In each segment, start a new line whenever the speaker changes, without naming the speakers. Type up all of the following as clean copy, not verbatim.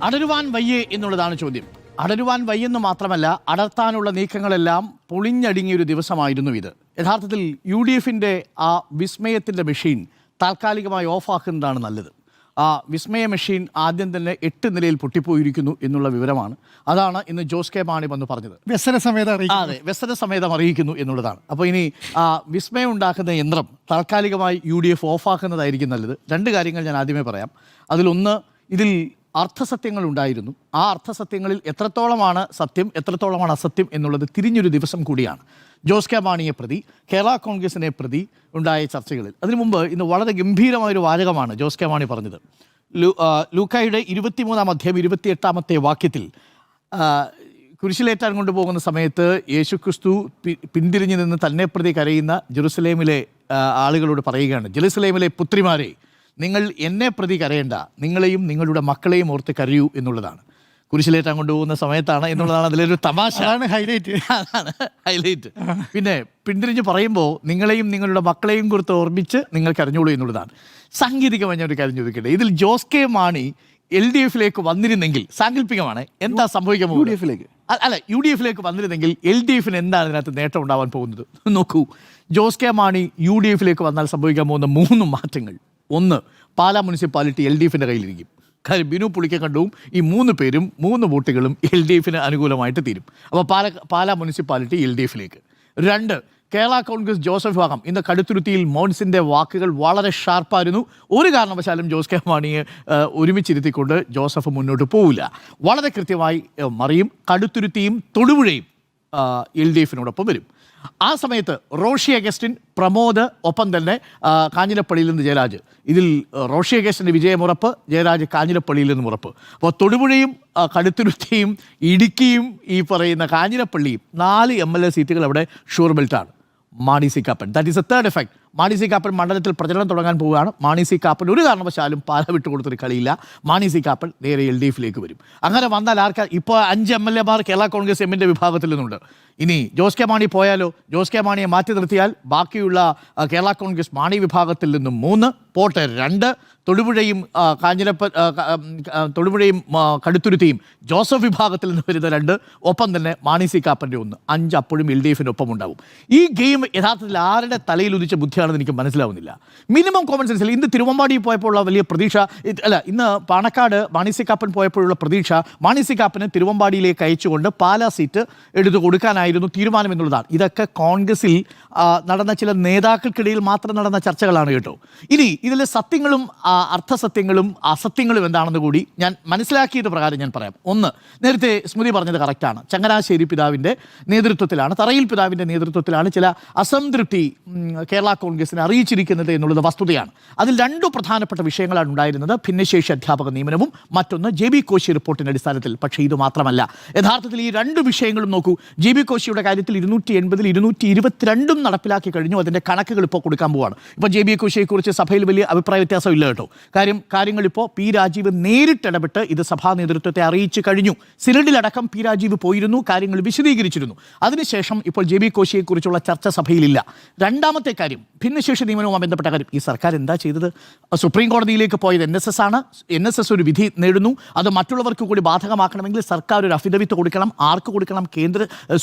അടരുവാൻ വയ്യേ എന്നുള്ളതാണ് ചോദ്യം. അടരുവാൻ വയ്യെന്ന് മാത്രമല്ല, അടർത്താനുള്ള നീക്കങ്ങളെല്ലാം പൊളിഞ്ഞടുങ്ങിയൊരു ദിവസമായിരുന്നു ഇത്. യഥാർത്ഥത്തിൽ UDFിൻ്റെ ആ വിസ്മയത്തിൻ്റെ മെഷീൻ താൽക്കാലികമായി ഓഫാക്കുന്നതാണ് നല്ലത്. ആ വിസ്മയ മെഷീൻ ആദ്യം തന്നെ 8 നിലയിൽ പൊട്ടിപ്പോയിരിക്കുന്നു എന്നുള്ള വിവരമാണ്. അതാണ് ഇന്ന് ജോസ് കെ മാണി വന്ന് പറഞ്ഞത്. അതെ, വ്യസന സമേതം അറിയിക്കുന്നു എന്നുള്ളതാണ്. അപ്പോൾ ഇനി ആ വിസ്മയം ഉണ്ടാക്കുന്ന യന്ത്രം താൽക്കാലികമായി UDF ഓഫാക്കുന്നതായിരിക്കും നല്ലത്. 2 കാര്യങ്ങൾ ഞാൻ ആദ്യമേ പറയാം. അതിലൊന്ന്, ഇതിൽ അർത്ഥസത്യങ്ങൾ ഉണ്ടായിരുന്നു. ആ അർത്ഥസത്യങ്ങളിൽ എത്രത്തോളമാണ് സത്യം, എത്രത്തോളമാണ് അസത്യം എന്നുള്ളത് തിരിഞ്ഞൊരു ദിവസം കൂടിയാണ്. ജോസ് കെ മാണിയെ പ്രതി, കേരള കോൺഗ്രസിനെ പ്രതി ഉണ്ടായ ചർച്ചകളിൽ. അതിനു മുമ്പ് ഇന്ന് വളരെ ഗംഭീരമായൊരു വാചകമാണ് ജോസ് കെ മാണി പറഞ്ഞത്. ലൂക്കായുടെ 23-ാം അധ്യായം 28-ാമത്തെ വാക്യത്തിൽ കുരിശിലേറ്റാൻ കൊണ്ടുപോകുന്ന സമയത്ത് യേശുക്രിസ്തു പിന്തിരിഞ്ഞു നിന്ന് തന്നെ പ്രതി കരയുന്ന ജെറുസലേമിലെ ആളുകളോട് പറയുകയാണ്, ജെറുസലേമിലെ പുത്രിമാരെ, നിങ്ങൾ എന്നെ പ്രതി കരയേണ്ട, നിങ്ങളെയും നിങ്ങളുടെ മക്കളെയും ഓർത്ത് കരയൂ എന്നുള്ളതാണ്. കുരിശിലേറ്റാൻ കൊണ്ടുപോകുന്ന സമയത്താണ് എന്നുള്ളതാണ് അതിലൊരു തമാശ. അതാണ് ഹൈലൈറ്റ്. പിന്നെ പിന്തിരിഞ്ഞ് പറയുമ്പോൾ നിങ്ങളെയും നിങ്ങളുടെ മക്കളെയും കുറിച്ച് ഓർമ്മിച്ച് നിങ്ങൾ കരഞ്ഞോളൂ എന്നുള്ളതാണ്. സാങ്കേതികമായി ഞാൻ ഒരു കാര്യം ചോദിക്കട്ടെ, ഇതിൽ ജോസ് കെ മാണി LDFിലേക്ക് വന്നിരുന്നെങ്കിൽ, സാങ്കല്പികമാണ്, എന്താ സംഭവിക്കാൻ പോകുന്നത്? UDFിലേക്ക് വന്നിരുന്നെങ്കിൽ LDFിന് എന്താണ് ഇതിനകത്ത് നേട്ടം ഉണ്ടാവാൻ പോകുന്നത്? നോക്കൂ, ജോസ് കെ മാണി UDFിലേക്ക് വന്നാൽ സംഭവിക്കാൻ പോകുന്ന 3 മാറ്റങ്ങൾ. 1, പാലാ മുനിസിപ്പാലിറ്റി LDFിൻ്റെ കയ്യിലിരിക്കും. കാര്യം ബിനു പുളിക്കക്കണ്ടവും ഈ 3 പേരും 3 വോട്ടുകളും LDFിന് അനുകൂലമായിട്ട് തീരും. അപ്പോൾ പാലാ മുനിസിപ്പാലിറ്റി LDFിലേക്ക്. 2, കേരള കോൺഗ്രസ് ജോസഫ് വിഭാഗം. ഇന്ന് കടുത്തുരുത്തിയിൽ മോൻസിൻ്റെ വാക്കുകൾ വളരെ ഷാർപ്പായിരുന്നു. ഒരു കാരണവശാലും ജോസ് കെ മാണിയെ ഒരുമിച്ചിരുത്തിക്കൊണ്ട് ജോസഫ് മുന്നോട്ട് പോവില്ല. വളരെ കൃത്യമായി മറിയും. കടുത്തുരുത്തിയും തൊടുപുഴയും LDFിനോടൊപ്പം വരും. ആ സമയത്ത് റോഷി അഗസ്റ്റിൻ, പ്രമോദ്, ഒപ്പം തന്നെ കാഞ്ഞിരപ്പള്ളിയിൽ നിന്ന് ജയരാജ്. ഇതിൽ റോഷി അഗസ്റ്റിൻ്റെ വിജയമുറപ്പ്, ജയരാജ് കാഞ്ഞിരപ്പള്ളിയിൽ നിന്നും ഉറപ്പ്. അപ്പോൾ തൊടുപുഴയും കടുത്തുരുത്തിയും ഇടുക്കിയും ഈ പറയുന്ന കാഞ്ഞിരപ്പള്ളിയും 4 MLA സീറ്റുകൾ അവിടെ ഷുവർ ബെൽറ്റാണ്. Mani C Kappan, that is a third effect. Mani C Kappan മണ്ഡലത്തിൽ പ്രചരണം തുടങ്ങാൻ പോവുകയാണ്. മാണി സി കാപ്പൻ ഒരു കാരണവശാലും പാല വിട്ടുകൊടുത്തൊരു കളിയില്ല. മാണി സി കാപ്പൻ നേരെ LDFിലേക്ക് വരും. അങ്ങനെ വന്നാൽ ഇപ്പോൾ 5 MLA കേരള കോൺഗ്രസ് എമ്മിൻ്റെ വിഭാഗത്തിൽ നിന്നുണ്ട്. ഇനി ജോസ് കെ മാണി പോയാലോ? ജോസ് കെ മാണിയെ മാറ്റി നിർത്തിയാൽ ബാക്കിയുള്ള കേരള കോൺഗ്രസ് മാണി വിഭാഗത്തിൽ നിന്നും 3, പോട്ടെ 2, തൊടുപുഴയും കടുത്തുരുത്തിയും ജോസഫ് വിഭാഗത്തിൽ നിന്ന് വരുന്ന 2, ഒപ്പം തന്നെ മാണി സി കാപ്പൻ്റെ 1, 5 അപ്പോഴും LDFിനൊപ്പം ഉണ്ടാവും. ഈ ഗെയിം യഥാർത്ഥത്തിൽ ആരുടെ തലയിൽ ഉദിച്ച ബുദ്ധിയാണെന്ന് എനിക്ക് മനസ്സിലാവുന്നില്ല. മിനിമം കോമൺ സെൻസിൽ ഇന്ന് തിരുവമ്പാടി പോയപ്പോഴുള്ള വലിയ പ്രതീക്ഷ, ഇന്ന് പാണക്കാട് മാണി സി കാപ്പൻ പോയപ്പോഴുള്ള പ്രതീക്ഷ, മാണി സി കാപ്പനെ തിരുവമ്പാടിയിലേക്ക് അയച്ചുകൊണ്ട് പാലാ സീറ്റ് എടുത്തു കൊടുക്കാനായിരുന്നു തീരുമാനം എന്നുള്ളതാണ്. ഇതൊക്കെ കോൺഗ്രസിൽ നടന്ന ചില നേതാക്കൾക്കിടയിൽ മാത്രം നടന്ന ചർച്ചകളാണ് കേട്ടോ. ഇനി ഇതിലെ സത്യങ്ങളും അർത്ഥസത്യങ്ങളും അസത്യങ്ങളും എന്താണെന്ന് കൂടി ഞാൻ മനസ്സിലാക്കിയത് പ്രകാരം ഞാൻ പറയാം. 1, നേരത്തെ സ്മൃതി പറഞ്ഞത് കറക്റ്റാണ്. ചങ്ങനാശ്ശേരി പിതാവിൻ്റെ നേതൃത്വത്തിലാണ്, തറയിൽ പിതാവിൻ്റെ നേതൃത്വത്തിലാണ് ചില അസംതൃപ്തി കേരള കോൺഗ്രസിനെ അറിയിച്ചിരിക്കുന്നത് എന്നുള്ളത് വസ്തുതയാണ്. അതിൽ 2 പ്രധാനപ്പെട്ട വിഷയങ്ങളാണ് ഉണ്ടായിരുന്നത്. ഭിന്നശേഷി അധ്യാപക നിയമനവും മറ്റൊന്ന് JB കോശി റിപ്പോർട്ടിൻ്റെ അടിസ്ഥാനത്തിൽ. പക്ഷേ ഇത് മാത്രമല്ല, യഥാർത്ഥത്തിൽ ഈ 2 വിഷയങ്ങളും നോക്കൂ. JB കോശിയുടെ കാര്യത്തിൽ 280-ൽ 222 നടപ്പിലാക്കി കഴിഞ്ഞു. അതിൻ്റെ കണക്കുകൾ ഇപ്പോൾ കൊടുക്കാൻ പോവുകയാണ്. ഇപ്പോൾ JB കോശിയെക്കുറിച്ച് സഭയിൽ വലിയ അഭിപ്രായ വ്യത്യാസം ഇല്ല കേട്ടോ. കാര്യങ്ങൾ ഇപ്പോൾ P രാജീവ് നേരിട്ടിടപെട്ട് ഇത് സഭാ നേതൃത്വത്തെ അറിയിച്ചു കഴിഞ്ഞു. സിനഡിലടക്കം P രാജീവ് പോയിരുന്നു, കാര്യങ്ങൾ വിശദീകരിച്ചിരുന്നു. അതിനുശേഷം ഇപ്പോൾ JB കോശിയെക്കുറിച്ചുള്ള ചർച്ച സഭയിലില്ല. രണ്ടാമത്തെ കാര്യം, ഭിന്നശേഷി നിയമനവുമായി ബന്ധപ്പെട്ട കാര്യം. ഈ സർക്കാർ എന്താ ചെയ്തത്? സുപ്രീം കോടതിയിലേക്ക് പോയത് NSS ആണ്. NSS ഒരു വിധി നേടുന്നു. അത് മറ്റുള്ളവർക്ക് കൂടി ബാധകമാക്കണമെങ്കിൽ സർക്കാർ ഒരു അഫിഡവിറ്റ് കൊടുക്കണം. ആർക്ക് കൊടുക്കണം?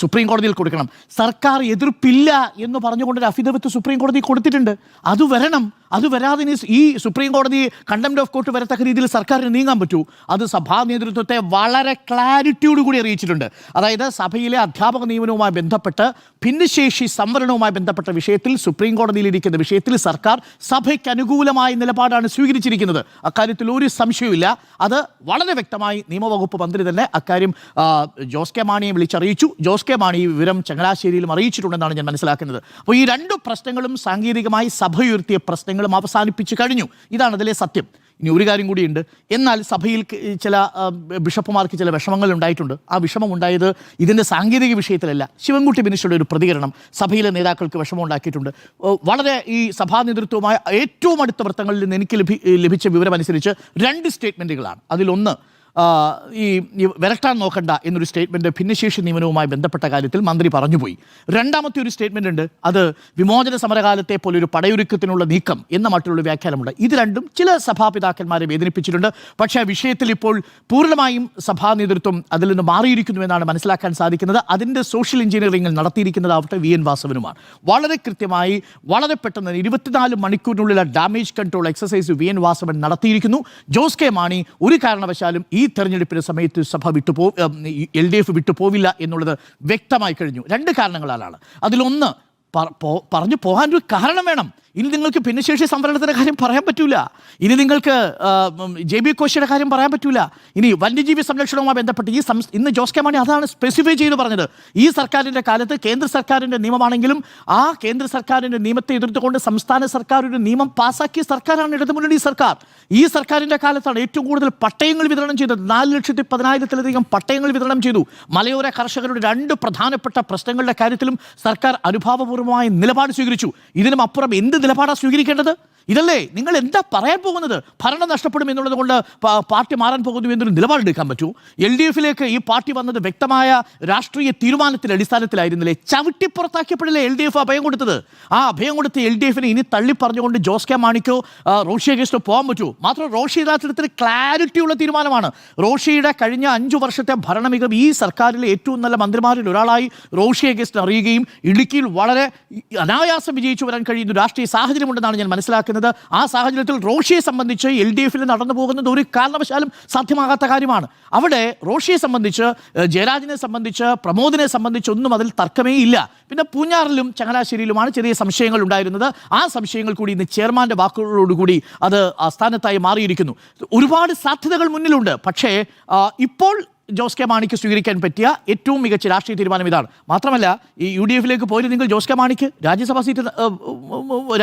സുപ്രീം കോടതിയിൽ കൊടുക്കണം. സർക്കാർ എതിർപ്പില്ല എന്ന് പറഞ്ഞുകൊണ്ടൊരു അഫിഡവിറ്റ് സുപ്രീം കോടതി കൊടുത്തിട്ടുണ്ട്. അത് വരണം. അത് വരാതെ ഈ സുപ്രീം കോടതി കണ്ടംപ്റ്റ് ഓഫ് കോർട്ട് വരത്തക്ക രീതിയിൽ സർക്കാരിന് നീങ്ങാൻ പറ്റൂ. അത് സഭാ നേതൃത്വത്തെ വളരെ ക്ലാരിറ്റിയോടുകൂടി അറിയിച്ചിട്ടുണ്ട്. അതായത് സഭയിലെ അധ്യാപക നിയമനവുമായി ബന്ധപ്പെട്ട്, ഭിന്നശേഷി സംവരണവുമായി ബന്ധപ്പെട്ട വിഷയത്തിൽ, സുപ്രീം കോടതിയിലിരിക്കുന്ന വിഷയത്തിൽ സർക്കാർ സഭയ്ക്ക് അനുകൂലമായ നിലപാടാണ് സ്വീകരിച്ചിരിക്കുന്നത്. അക്കാര്യത്തിൽ ഒരു സംശയവുമില്ല. അത് വളരെ വ്യക്തമായി നിയമവകുപ്പ് മന്ത്രി തന്നെ അക്കാര്യം ജോസ് കെ മാണിയെ വിളിച്ചറിയിച്ചു. ജോസ് കെ മാണി ഈ വിവരം ചങ്ങനാശ്ശേരിയിലും അറിയിച്ചിട്ടുണ്ടെന്നാണ് ഞാൻ മനസ്സിലാക്കുന്നത്. അപ്പോൾ ഈ 2 പ്രശ്നങ്ങളും സാങ്കേതികമായി സഭ ഉയർത്തിയ പ്രശ്നങ്ങളും അവസാനിപ്പിച്ചു കഴിഞ്ഞു. ഇതാണ് അതിലെ സത്യം. ഇനി ഒരു കാര്യം കൂടിയുണ്ട്. എന്നാൽ സഭയിൽ ചില ബിഷപ്പുമാർക്ക് ചില വിഷമങ്ങൾ ഉണ്ടായിട്ടുണ്ട്. ആ വിഷമം ഉണ്ടായത് ഇതിൻ്റെ സാങ്കേതിക വിഷയത്തിലല്ല. ശിവൻകുട്ടി മിനിസ്റ്ററുടെ ഒരു പ്രതികരണം സഭയിലെ നേതാക്കൾക്ക് വിഷമം ഉണ്ടാക്കിയിട്ടുണ്ട്. വളരെ ഈ സഭാ നേതൃത്വമായ ഏറ്റവും അടുത്ത വൃത്തങ്ങളിൽ നിന്ന് എനിക്ക് ലഭിച്ച വിവരമനുസരിച്ച് 2 സ്റ്റേറ്റ്മെൻറ്റുകളാണ്. അതിലൊന്ന്, ഈ വിരട്ടാൻ നോക്കണ്ട എന്നൊരു സ്റ്റേറ്റ്മെൻറ്റ് ഭിന്നശേഷി നിയമനവുമായി ബന്ധപ്പെട്ട കാര്യത്തിൽ മന്ത്രി പറഞ്ഞുപോയി. രണ്ടാമത്തെ ഒരു സ്റ്റേറ്റ്മെൻ്റ് ഉണ്ട്, അത് വിമോചന സമരകാലത്തെ പോലെ ഒരു പടയൊരുക്കത്തിനുള്ള നീക്കം എന്ന മറ്റുള്ള വ്യാഖ്യാനമുണ്ട്. ഇത് രണ്ടും ചില സഭാപിതാക്കന്മാരെ വേദനിപ്പിച്ചിട്ടുണ്ട്. പക്ഷേ ആ വിഷയത്തിൽ ഇപ്പോൾ പൂർണ്ണമായും സഭാ നേതൃത്വം അതിൽ നിന്ന് മാറിയിരിക്കുന്നു എന്നാണ് മനസ്സിലാക്കാൻ സാധിക്കുന്നത്. അതിൻ്റെ സോഷ്യൽ എഞ്ചിനീയറിംഗിൽ നടത്തിയിരിക്കുന്നതാവട്ടെ വി എൻ വാസവനുമാണ്. വളരെ കൃത്യമായി വളരെ പെട്ടെന്ന് 24 മണിക്കൂറിനുള്ളിൽ damage control exercise V N Vasavan നടത്തിയിരിക്കുന്നു. ജോസ് കെ മാണി ഒരു കാരണവശാലും ഈ തെരഞ്ഞെടുപ്പിന്റെ സമയത്ത് സഭ LDF വിട്ടുപോവില്ല എന്നുള്ളത് വ്യക്തമായി കഴിഞ്ഞു. 2 കാരണങ്ങളാലാണ്. അതിലൊന്ന്, പറഞ്ഞു പോകാൻ ഒരു കാരണം വേണം. ഇനി നിങ്ങൾക്ക് ഭിന്നശേഷി സംവരണത്തിൻ്റെ കാര്യം പറയാൻ പറ്റൂല, ഇനി നിങ്ങൾക്ക് JB കോശിയുടെ കാര്യം പറയാൻ പറ്റൂല, ഇനി വന്യജീവി സംരക്ഷണവുമായി ബന്ധപ്പെട്ട് ഇന്ന് ജോസ് കെ മാണി അതാണ് സ്പെസിഫൈ ചെയ്ത് പറഞ്ഞത്. ഈ സർക്കാരിൻ്റെ കാലത്ത് കേന്ദ്ര സർക്കാരിൻ്റെ നിയമമാണെങ്കിലും ആ കേന്ദ്ര സർക്കാരിൻ്റെ നിയമത്തെ എതിർത്തുകൊണ്ട് സംസ്ഥാന സർക്കാർ ഒരു നിയമം പാസ്സാക്കിയ സർക്കാരാണ് ഇടതുമുന്നണി സർക്കാർ. ഈ സർക്കാരിൻ്റെ കാലത്താണ് ഏറ്റവും കൂടുതൽ പട്ടയങ്ങൾ വിതരണം ചെയ്തത്. 4,10,000-ലധികം പട്ടയങ്ങൾ വിതരണം ചെയ്തു. മലയോര കർഷകരുടെ 2 പ്രധാനപ്പെട്ട പ്രശ്നങ്ങളുടെ കാര്യത്തിലും സർക്കാർ അനുഭാവപൂർവ്വമായ നിലപാട് സ്വീകരിച്ചു. ഇതിനും അപ്പുറം എന്ത് നിലപാടാണ് സ്വീകരിക്കേണ്ടത്? ഇതല്ലേ നിങ്ങൾ എന്താ പറയാൻ പോകുന്നത്? ഭരണം നഷ്ടപ്പെടും എന്നുള്ളത് കൊണ്ട് പാർട്ടി മാറാൻ പോകുന്നു എന്നൊരു നിലപാടെടുക്കാൻ പറ്റൂ? LDFിലേക്ക് ഈ പാർട്ടി വന്നത് വ്യക്തമായ രാഷ്ട്രീയ തീരുമാനത്തിന്റെ അടിസ്ഥാനത്തിലായിരുന്നില്ലേ? ചവിട്ടിപ്പുറത്താക്കിയപ്പോഴല്ലേ LDF അഭയം കൊടുത്തത്? ആ അഭയം കൊടുത്ത LDFിനെ ഇനി തള്ളി പറഞ്ഞുകൊണ്ട് ജോസ് കെ മാണിക്കോ റോഷി അഗസ്റ്റോ പോകാൻ പറ്റൂ? മാത്രം റോഷി യഥാർത്ഥത്തിൽ ക്ലാരിറ്റിയുള്ള തീരുമാനമാണ്. റോഷിയുടെ കഴിഞ്ഞ 5 വർഷത്തെ ഭരണമികവ് ഈ സർക്കാരിലെ ഏറ്റവും നല്ല മന്ത്രിമാരിൽ ഒരാളായി റോഷി അഗസ്റ്റ് അറിയുകയും ഇടുക്കിയിൽ വളരെ അനായാസം വിജയിച്ചു വരാൻ കഴിയുന്ന രാഷ്ട്രീയ സാഹചര്യമുണ്ടെന്നാണ് ഞാൻ മനസ്സിലാക്കുന്നത്. ആ സാഹചര്യത്തിൽ റോഷിയെ സംബന്ധിച്ച് LDFിൽ നടന്നു പോകുന്നത് ഒരു കാരണവശാലും സാധ്യമാകാത്ത കാര്യമാണ്. അവിടെ റോഷിയെ സംബന്ധിച്ച്, ജയരാജനെ സംബന്ധിച്ച്, പ്രമോദിനെ സംബന്ധിച്ചൊന്നും അതിൽ തർക്കമേ ഇല്ല. പിന്നെ പൂഞ്ഞാറിലും ചങ്ങനാശ്ശേരിയിലുമാണ് ചെറിയ സംശയങ്ങൾ ഉണ്ടായിരുന്നത്. ആ സംശയങ്ങൾ കൂടി ഇന്ന് ചെയർമാൻ്റെ വാക്കുകളോടുകൂടി അത് സ്ഥാനത്തായി മാറിയിരിക്കുന്നു. ഒരുപാട് സാധ്യതകൾ മുന്നിലുണ്ട്. പക്ഷേ ഇപ്പോൾ ജോസ് കെ മാണിക്ക് സ്വീകരിക്കാൻ പറ്റിയ ഏറ്റവും മികച്ച രാഷ്ട്രീയ തീരുമാനം ഇതാണ്. മാത്രമല്ല, ഈ UDFിലേക്ക് പോയിട്ട് നിങ്ങൾ ജോസ് കെ മാണിക്ക് രാജ്യസഭാ സീറ്റ്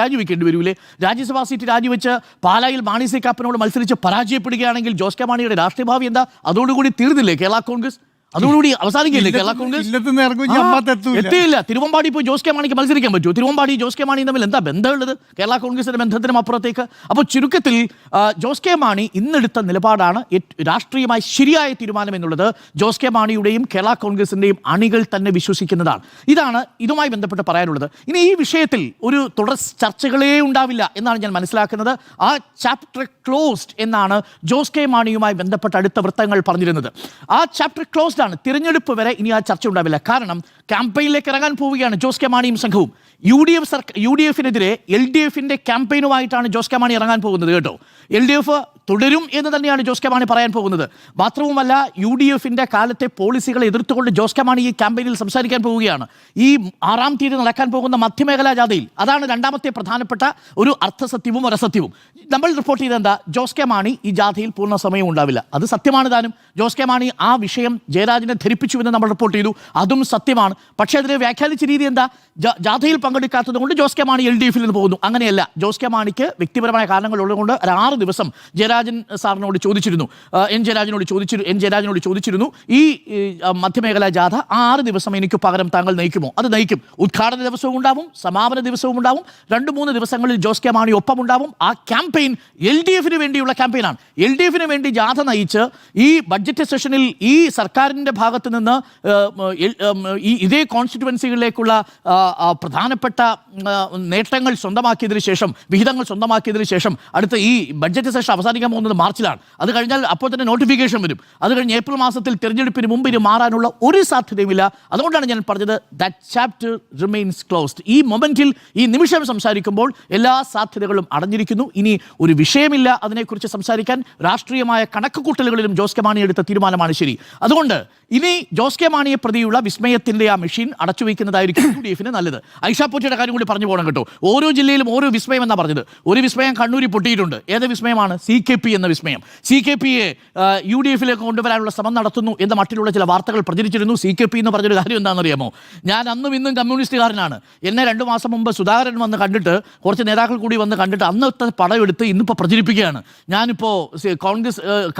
രാജിവെക്കേണ്ടി വരൂലേ? രാജ്യസഭാ സീറ്റ് രാജിവെച്ച് പാലായിൽ മാണി സി കാപ്പനോട് മത്സരിച്ച് പരാജയപ്പെടുകയാണെങ്കിൽ ജോസ് കെ മാണിയുടെ രാഷ്ട്രീയ ഭാവി എന്താ? അതോടുകൂടി തീർന്നില്ലേ കേരള കോൺഗ്രസ്? അതോടുകൂടി അവസാനിക്കില്ലേ കേരള കോൺഗ്രസ്? എത്തിയില്ല. തിരുവമ്പാടി പോയി ജോസ് കെ മാണിക്ക് മത്സരിക്കാൻ പറ്റുമോ? തിരുവമ്പാടി ജോസ് കെ മാണി തമ്മിൽ എന്താ ബന്ധമുള്ളത്? കേരള കോൺഗ്രസിന്റെ ബന്ധത്തിനും അപ്പുറത്തേക്ക്. അപ്പോൾ ചുരുക്കത്തിൽ ജോസ് കെ മാണി ഇന്നെടുത്ത നിലപാടാണ് രാഷ്ട്രീയമായി ശരിയായ തീരുമാനം എന്നുള്ളത് ജോസ് കെ മാണിയുടെയും കേരള കോൺഗ്രസിന്റെയും അണികൾ തന്നെ വിശ്വസിക്കുന്നതാണ്. ഇതാണ് ഇതുമായി ബന്ധപ്പെട്ട് പറയാനുള്ളത്. ഇനി ഈ വിഷയത്തിൽ ഒരു തുടർ ചർച്ചകളേ ഉണ്ടാവില്ല എന്നാണ് ഞാൻ മനസ്സിലാക്കുന്നത്. ആ ചാപ്റ്റർ ക്ലോസ്ഡ് എന്നാണ് ജോസ് കെ മാണിയുമായി ബന്ധപ്പെട്ട അടുത്ത വൃത്തങ്ങൾ പറഞ്ഞിരുന്നത്. ആ ചാപ്റ്റർ ക്ലോസ്ഡ് ആണ്. തിരഞ്ഞെടുപ്പ് വരെ ഇനി ആ ചർച്ച ഉണ്ടാവില്ല. കാരണം ക്യാമ്പയിനിലേക്ക് ഇറങ്ങാൻ പോവുകയാണ് ജോസ് കെ മാണിയും സംഘവും. UDFിനെതിരെ LDFിന്റെ ക്യാമ്പയിനുമായിട്ടാണ് ജോസ് കെ മാണി ഇറങ്ങാൻ പോകുന്നത് കേട്ടോ. LDF തുടരും എന്ന് തന്നെയാണ് ജോസ് കെ മാണി പറയാൻ പോകുന്നത്. മാത്രവുമല്ല, UDFിന്റെ കാലത്തെ പോളിസികളെ എതിർത്തുകൊണ്ട് ജോസ് കെ മാണി ഈ ക്യാമ്പയിനിൽ സംസാരിക്കാൻ പോവുകയാണ്. ഈ 6-ാം തീയതി നടക്കാൻ പോകുന്ന മധ്യമേഖലാ ജാഥയിൽ അതാണ് രണ്ടാമത്തെ പ്രധാനപ്പെട്ട ഒരു അർത്ഥസത്യവും ഒരസത്യവും. നമ്മൾ റിപ്പോർട്ട് ചെയ്ത എന്താ? ജോസ് കെ മാണി ഈ ജാഥയിൽ പൂർണ്ണ സമയം ഉണ്ടാവില്ല. അത് സത്യമാണ് താനും. ജോസ് കെ മാണി ആ വിഷയം ജയരാജനെ ധരിപ്പിച്ചുവെന്ന് നമ്മൾ റിപ്പോർട്ട് ചെയ്തു. അതും സത്യമാണ്. പക്ഷേ അതിനെ വ്യാഖ്യാനിച്ച രീതി എന്താ? ജാഥയിൽ പങ്കെടുക്കാത്തത് കൊണ്ട് ജോസ് കെ മാണി LDFിൽ നിന്ന് പോകുന്നു. അങ്ങനെയല്ല. ജോസ് കെ മാണിക്ക് വ്യക്തിപരമായ കാരണങ്ങൾ ഉള്ളതുകൊണ്ട് 6 ദിവസം ജയരാജൻ സാറിനോട് ചോദിച്ചിരുന്നു, എൻ ജയരാജനോട് ചോദിച്ചിരുന്നു ഈ മധ്യമേഖലാ ജാഥ 6 ദിവസം എനിക്ക് പകരം താങ്കൾ നയിക്കുമോ? അത് നയിക്കും. ഉദ്ഘാടന ദിവസവും ഉണ്ടാവും, സമാപന ദിവസവും ഉണ്ടാവും. 2-3 ദിവസങ്ങളിൽ ജോസ് കെ മാണി ഒപ്പം ഉണ്ടാവും. ആ ക്യാമ്പയിൻ LDFിന് വേണ്ടിയുള്ള ക്യാമ്പയിനാണ്. LDFിന് വേണ്ടി ജാഥ നയിച്ച് ഈ ബഡ്ജറ്റ് സെഷനിൽ ഈ സർക്കാരിൻ്റെ ഭാഗത്ത് നിന്ന് ഇതേ കോൺസ്റ്റിറ്റ്യുവൻസികളിലേക്കുള്ള പ്രധാനപ്പെട്ട നേട്ടങ്ങൾ സ്വന്തമാക്കിയതിനു ശേഷം, വിഹിതങ്ങൾ സ്വന്തമാക്കിയതിനു ശേഷം അടുത്ത ഈ ബഡ്ജറ്റ് സെഷൻ അവസാനിക്കാൻ പോകുന്നത് മാർച്ചിലാണ്. അത് കഴിഞ്ഞാൽ അപ്പോൾ തന്നെ നോട്ടിഫിക്കേഷൻ വരും. അത് കഴിഞ്ഞ് ഏപ്രിൽ മാസത്തിൽ തിരഞ്ഞെടുപ്പിന് മുമ്പ് ഇത് മാറാനുള്ള ഒരു സാധ്യതയുമില്ല. അതുകൊണ്ടാണ് ഞാൻ പറഞ്ഞത് ദാറ്റ് ചാപ്റ്റർ റിമെയിൻസ് ക്ലോസ്ഡ്. ഈ മൊമെന്റിൽ, ഈ നിമിഷം സംസാരിക്കുമ്പോൾ എല്ലാ സാധ്യതകളും അടഞ്ഞിരിക്കുന്നു. ഇനി ഒരു വിഷയമില്ല അതിനെക്കുറിച്ച് സംസാരിക്കാൻ. രാഷ്ട്രീയമായ കണക്കുകൂട്ടലുകളിലും ജോസ് കെ മാണി എടുത്ത തീരുമാനമാണ് ശരി. അതുകൊണ്ട് ഇനി ജോസ് കെ മാണിയെ പ്രതിയുള്ള വിസ്മയത്തിൻ്റെ ആ മെഷീൻ അടച്ചുവെക്കുന്നതായിരിക്കും UDFിന് നല്ലത്. ഐഷ പോറ്റിയുടെ കാര്യം കൂടി പറഞ്ഞു പോകണം കേട്ടോ. ഓരോ ജില്ലയിലും ഓരോ വിസ്മയം എന്നാണ് പറഞ്ഞത്. ഒരു വിസ്മയം കണ്ണൂരിൽ പൊട്ടിയിട്ടുണ്ട്. ഏത് വിസ്മയമാണ്? CKP എന്ന വിസ്മയം. CKPയെ UDFിലേക്ക് കൊണ്ടുവരാനുള്ള ശ്രമം നടത്തുന്നു എന്ന മട്ടിലുള്ള ചില വാർത്തകൾ പ്രചരിച്ചിരുന്നു. CKP എന്ന് പറഞ്ഞൊരു കാര്യം എന്താണെന്നറിയാമോ? ഞാൻ അന്നും ഇന്നും കമ്മ്യൂണിസ്റ്റുകാരനാണ്. എന്നെ 2 മാസം മുമ്പ് സുധാകരൻ വന്ന് കണ്ടിട്ട്, കുറച്ച് നേതാക്കൾ കൂടി വന്ന് കണ്ടിട്ട് അന്നത്തെ പടം എടുത്ത് ഇന്നിപ്പോൾ പ്രചരിപ്പിക്കുകയാണ്. ഞാനിപ്പോൾ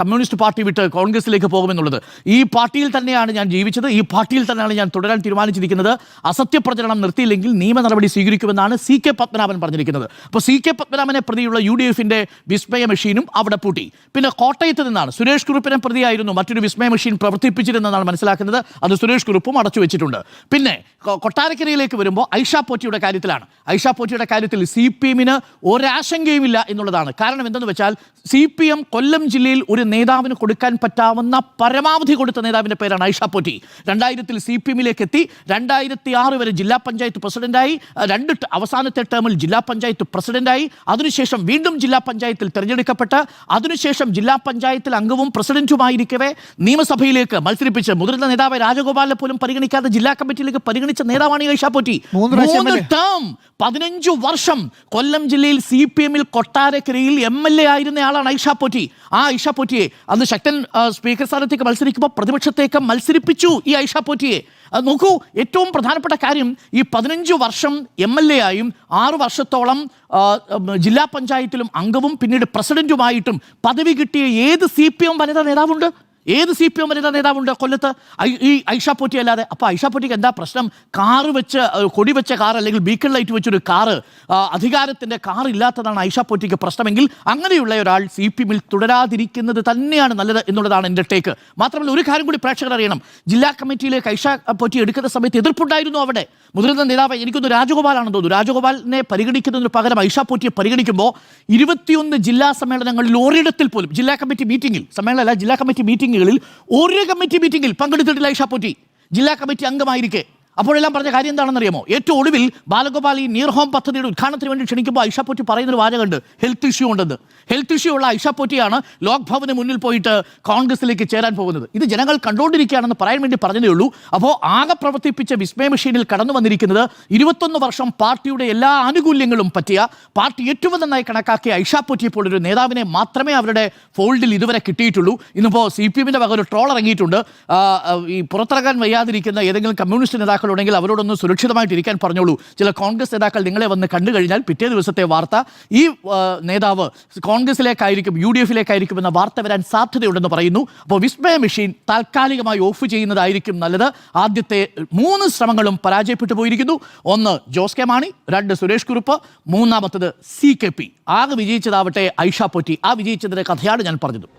കമ്മ്യൂണിസ്റ്റ് പാർട്ടി വിട്ട് കോൺഗ്രസ് കോൺഗ്രസിലേക്ക് പോകുമെന്നുള്ളത്. ഈ പാർട്ടിയിൽ തന്നെയാണ് ഞാൻ ജീവിച്ചത്, ഈ പാർട്ടിയിൽ തന്നെയാണ് ഞാൻ തുടരാൻ തീരുമാനിച്ചിരിക്കുന്നത്, അസത്യപ്രചരണം നിർത്തിയില്ലെങ്കിൽ നിയമ നടപടി സ്വീകരിക്കുമെന്നാണ് CK പത്മനാഭൻ പറഞ്ഞിരിക്കുന്നത്. അപ്പോൾ CK പത്മനാഭനെ പ്രതിയുള്ള UDFന്റെ വിസ്മയ മെഷീനും അവിടെ പൂട്ടി. പിന്നെ കോട്ടയത്ത് നിന്നാണ് സുരേഷ് കുറുപ്പിനെ പ്രതിയായിരുന്നു മറ്റൊരു വിസ്മയ മെഷീൻ പ്രവർത്തിപ്പിച്ചിരുന്നതാണ് മനസ്സിലാക്കുന്നത്. അത് സുരേഷ് കുറുപ്പും അടച്ചു വെച്ചിട്ടുണ്ട്. പിന്നെ കൊട്ടാരക്കരയിലേക്ക് വരുമ്പോൾ ഐഷ പോറ്റിയുടെ കാര്യത്തിലാണ്. ഐഷ പോറ്റിയുടെ കാര്യത്തിൽ CPM-ന് ഒരാശങ്കയുമില്ല എന്നുള്ളതാണ്. കാരണം എന്തെന്ന് വെച്ചാൽ CPM കൊല്ലം ജില്ലയിൽ ഒരു നേതാവിന് കൊടുക്കാൻ പറ്റാവുന്ന പരമാവധി കൊടുത്ത നേതാവിൻ്റെ പേരാണ് ഐഷ പോറ്റി. 2000-ൽ CPM-ലേക്ക് എത്തി, 2006 വരെ ജില്ലാ പഞ്ചായത്ത് പ്രസിഡന്റായി, അവസാനത്തെ ടേമിൽ ജില്ലാ പഞ്ചായത്ത് പ്രസിഡന്റായി, അതിനുശേഷം വീണ്ടും ജില്ലാ പഞ്ചായത്തിൽ തിരഞ്ഞെടുക്കപ്പെട്ട് അതിനുശേഷം ജില്ലാ പഞ്ചായത്തിൽ അംഗവും പ്രസിഡന്റുമായിരിക്കവേ നിയമസഭയിലേക്ക് മത്സരിപ്പിച്ച് മുതിർന്ന നേതാവ് രാജഗോപാലിനെ പോലും പരിഗണിക്കാതെ ജില്ലാ കമ്മിറ്റിയിലേക്ക് പരിഗണിച്ച നേതാവാണ് ഐഷ പോറ്റി. 3 ടേം 15 വർഷം കൊല്ലം ജില്ലയിൽ CPM-ൽ കൊട്ടാരക്കരയിൽ MLA ആയിരുന്ന ആളാണ് ഐഷ പോറ്റി. ആ ഐഷ പോറ്റിയെ അന്ന് ശക്തൻ സ്പീക്കർ സ്ഥാനത്തേക്ക് മത്സരിക്കുമ്പോൾ പ്രതിപക്ഷത്തേക്ക് മത്സരിപ്പിച്ചു ഈ ഐഷ പോറ്റിയെ. നോക്കൂ, ഏറ്റവും പ്രധാനപ്പെട്ട കാര്യം, ഈ 15 വർഷം MLA ആയും 6 വർഷത്തോളം ജില്ലാ പഞ്ചായത്തിലും അംഗവും പിന്നീട് പ്രസിഡന്റുമായിട്ടും പദവി കിട്ടിയ ഏത് CPM വനിതാ നേതാവുണ്ട്? ഏത് CPM വനിതാ നേതാവുണ്ട് കൊല്ലത്ത് ഈ ഐഷ പോറ്റി അല്ലാതെ? അപ്പോൾ ഐഷ പോറ്റിക്ക് എന്താ പ്രശ്നം? കാറ് വെച്ച്, കൊടി വെച്ച കാർ അല്ലെങ്കിൽ ബീക്കൺ ലൈറ്റ് വെച്ചൊരു കാറ്, അധികാരത്തിൻ്റെ കാർ ഇല്ലാത്തതാണ് ഐഷ പോറ്റിക്ക് പ്രശ്നമെങ്കിൽ അങ്ങനെയുള്ള ഒരാൾ CPM-ൽ തുടരാതിരിക്കുന്നത് തന്നെയാണ് നല്ലത് എന്നുള്ളതാണ് എൻ്റെ ടേക്ക്. മാത്രമല്ല ഒരു കാര്യം കൂടി പ്രേക്ഷകർ അറിയണം, ജില്ലാ കമ്മിറ്റിയിലേക്ക് ഐഷ പോറ്റി എടുക്കുന്ന സമയത്ത് എതിർപ്പുണ്ടായിരുന്നു അവിടെ. മുതിർന്ന നേതാവ്, എനിക്കൊന്ന് രാജഗോപാലാണെന്ന് തോന്നുന്നു, രാജഗോപാലിനെ പരിഗണിക്കുന്നതിന് പകരം ഐഷ പോറ്റിയെ പരിഗണിക്കുമ്പോൾ 21 ജില്ലാ സമ്മേളനങ്ങളിൽ ഒരിടത്തിൽ പോലും ജില്ലാ കമ്മിറ്റി മീറ്റിംഗിൽ, സമ്മേളനമല്ല ജില്ലാ കമ്മിറ്റി മീറ്റിംഗുകളിൽ ഒരു കമ്മിറ്റി മീറ്റിംഗിൽ പങ്കെടുത്തിട്ടില്ല ഐഷ പോറ്റി, ജില്ലാ കമ്മിറ്റി അംഗമായിരിക്കെ. അപ്പോഴെല്ലാം പറഞ്ഞ കാര്യം എന്താണെന്നറിയാമോ? ഏറ്റവും ഒടുവിൽ ബാലഗോപാൽ ഈ നിയർ ഹോം പദ്ധതിയുടെ ഉദ്ഘാടനത്തിന് വേണ്ടി ക്ഷണിക്കുമ്പോൾ ഐഷ പോറ്റി പറയുന്നൊരു വാചകമുണ്ട്, ഹെൽത്ത് ഇഷ്യൂ ഉണ്ടെന്ന്. ഹെൽത്ത് ഇഷ്യൂ ഉള്ള ഐഷ പോറ്റിയാണ് ലോക് ഭവന് മുന്നിൽ പോയിട്ട് കോൺഗ്രസിലേക്ക് ചേരാൻ പോകുന്നത്. ഇത് ജനങ്ങൾ കണ്ടുകൊണ്ടിരിക്കുകയാണെന്ന് പറയാൻ വേണ്ടി പറഞ്ഞതേ ഉള്ളൂ. അപ്പോൾ ആകെ പ്രവർത്തിപ്പിച്ച വിസ്മയ മെഷീനിൽ കടന്നു വന്നിരിക്കുന്നത് 21 വർഷം പാർട്ടിയുടെ എല്ലാ ആനുകൂല്യങ്ങളും പറ്റിയ, പാർട്ടി ഏറ്റവും നന്നായി കണക്കാക്കിയ ഐഷ പോറ്റിയെ പോലൊരു നേതാവിനെ മാത്രമേ അവരുടെ ഫോൾഡിൽ ഇതുവരെ കിട്ടിയിട്ടുള്ളൂ. ഇന്നിപ്പോൾ CPM-ന്റെ വക ഒരു ട്രോൾ ഇറങ്ങിയിട്ടുണ്ട്. ഈ പുറത്തിറങ്ങാൻ വയ്യാതിരിക്കുന്ന ഏതെങ്കിലും കമ്മ്യൂണിസ്റ്റ് നേതാക്കൾ ഉണ്ടെങ്കിൽ അവരോടൊന്ന് സുരക്ഷിതമായിട്ട് ഇരിക്കാൻ പറഞ്ഞോളൂ. ചില കോൺഗ്രസ് നേതാക്കൾ നിങ്ങളെ വന്ന് കണ്ടു കഴിഞ്ഞാൽ പിറ്റേ ദിവസത്തെ വാർത്ത ഈ നേതാവ് കോൺഗ്രസിലേക്കായിരിക്കും, UDF-ലേക്കായിരിക്കും എന്ന വാർത്ത വരാൻ സാധ്യതയുണ്ടെന്ന് പറയുന്നു. അപ്പോൾ വിസ്മയ മെഷീൻ താൽക്കാലികമായി ഓഫ് ചെയ്യുന്നതായിരിക്കും നല്ലത്. ആദ്യത്തെ 3 ശ്രമങ്ങളും പരാജയപ്പെട്ടു പോയിരിക്കുന്നു. 1 ജോസ് കെ മാണി, 2 സുരേഷ് കുറുപ്പ്, 3-മത്തത് CKP. ആകെ വിജയിച്ചതാവട്ടെ ഐഷ പോറ്റി. ആ വിജയിച്ചതിൻ്റെ കഥയാണ് ഞാൻ പറഞ്ഞത്.